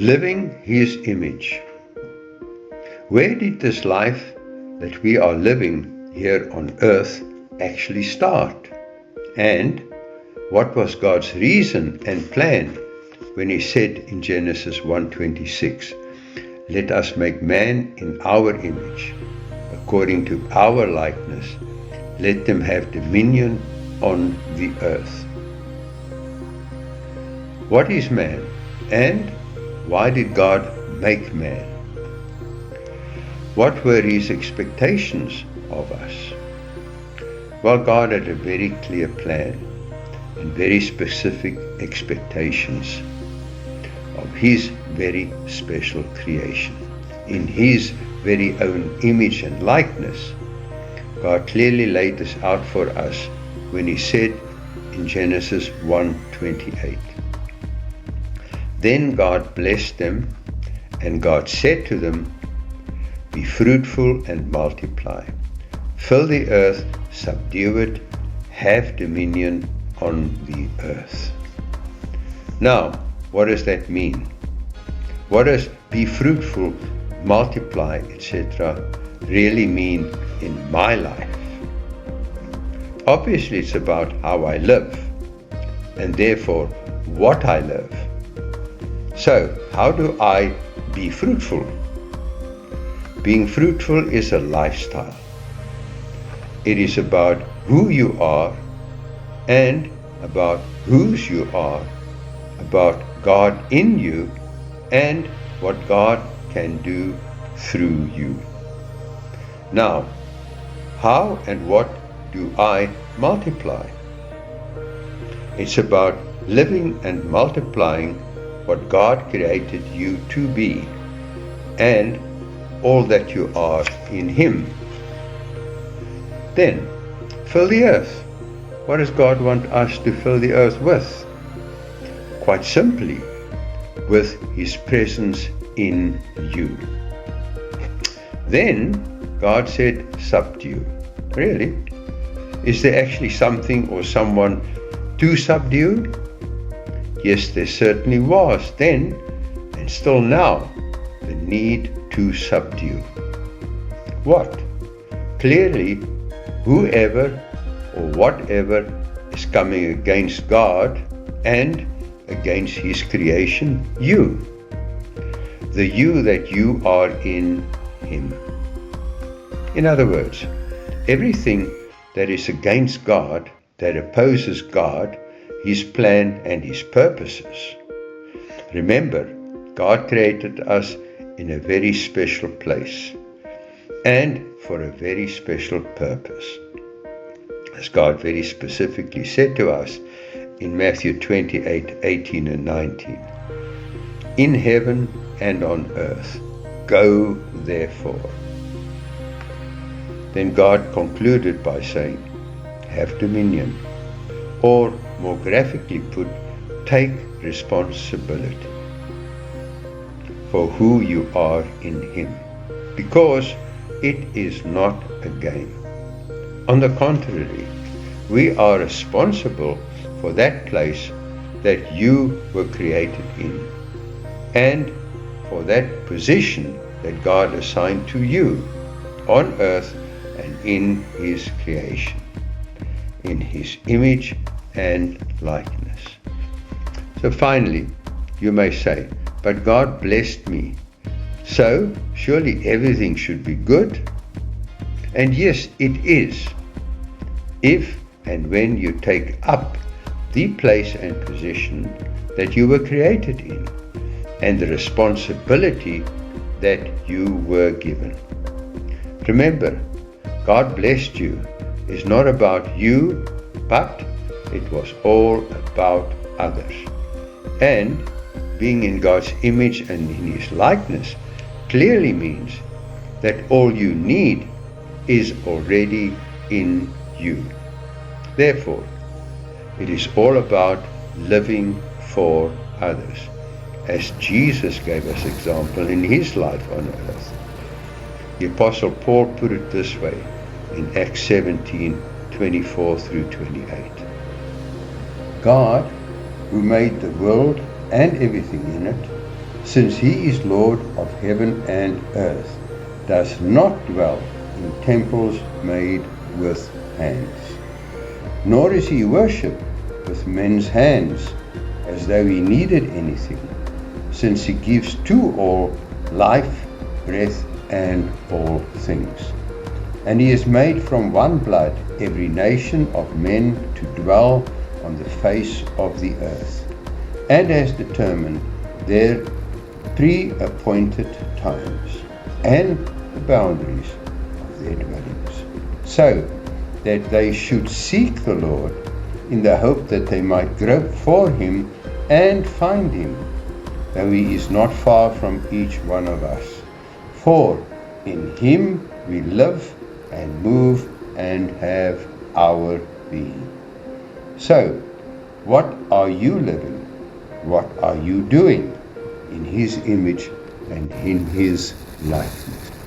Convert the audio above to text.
living His image. Where did this life that we are living here on earth actually start? And what was God's reason and plan when He said in Genesis 1:26, "Let us make man in our image, according to our likeness, let them have dominion on the earth"? What is man, and why did God make man? What were His expectations of us? Well, God had a very clear plan and very specific expectations of His very special creation. In His very own image and likeness, God clearly laid this out for us when He said in Genesis 1:28, "Then God blessed them, and God said to them, Be fruitful and multiply. Fill the earth, subdue it, have dominion on the earth." Now, what does that mean? What does be fruitful, multiply, etc. really mean in my life? Obviously, it's about how I live, and therefore what I live. So, how do I be fruitful? Being fruitful is a lifestyle. It is about who you are and about whose you are, about God in you and what God can do through you. Now, how and what do I multiply? It's about living and multiplying what God created you to be and all that you are in Him. Then, fill the earth. What does God want us to fill the earth with? Quite simply, with His presence in you. Then, God said, subdue. Really? Is there actually something or someone to subdue? Yes, there certainly was then, and still now, the need to subdue. What? Clearly, whoever or whatever is coming against God and against His creation, you. The you that you are in Him. In other words, everything that is against God, that opposes God, His plan and His purposes. Remember, God created us in a very special place and for a very special purpose. As God very specifically said to us in Matthew 28:18 and 19, "In heaven and on earth, go therefore." Then God concluded by saying, "Have dominion," or more graphically put, take responsibility for who you are in Him, because it is not a game. On the contrary, we are responsible for that place that you were created in, and for that position that God assigned to you on earth and in His creation, in His image and likeness. So finally, you may say, "But God blessed me, so surely everything should be good." And yes, it is, if and when you take up the place and position that you were created in, and the responsibility that you were given. Remember, God blessed you is not about you, but it was all about others. And being in God's image and in His likeness clearly means that all you need is already in you. Therefore, it is all about living for others, as Jesus gave us example in His life on earth. The Apostle Paul put it this way in Acts 17:24 through 28. "God, who made the world and everything in it, since he is Lord of heaven and earth, does not dwell in temples made with hands. Nor is he worshipped with men's hands, as though he needed anything, since he gives to all life, breath, and all things. And he has made from one blood every nation of men to dwell on the face of the earth, and has determined their pre-appointed times and the boundaries of their dwellings, so that they should seek the Lord in the hope that they might grope for him and find him, though he is not far from each one of us. For in him we live and move and have our being. So, what are you living? What are you doing in his image and in his likeness?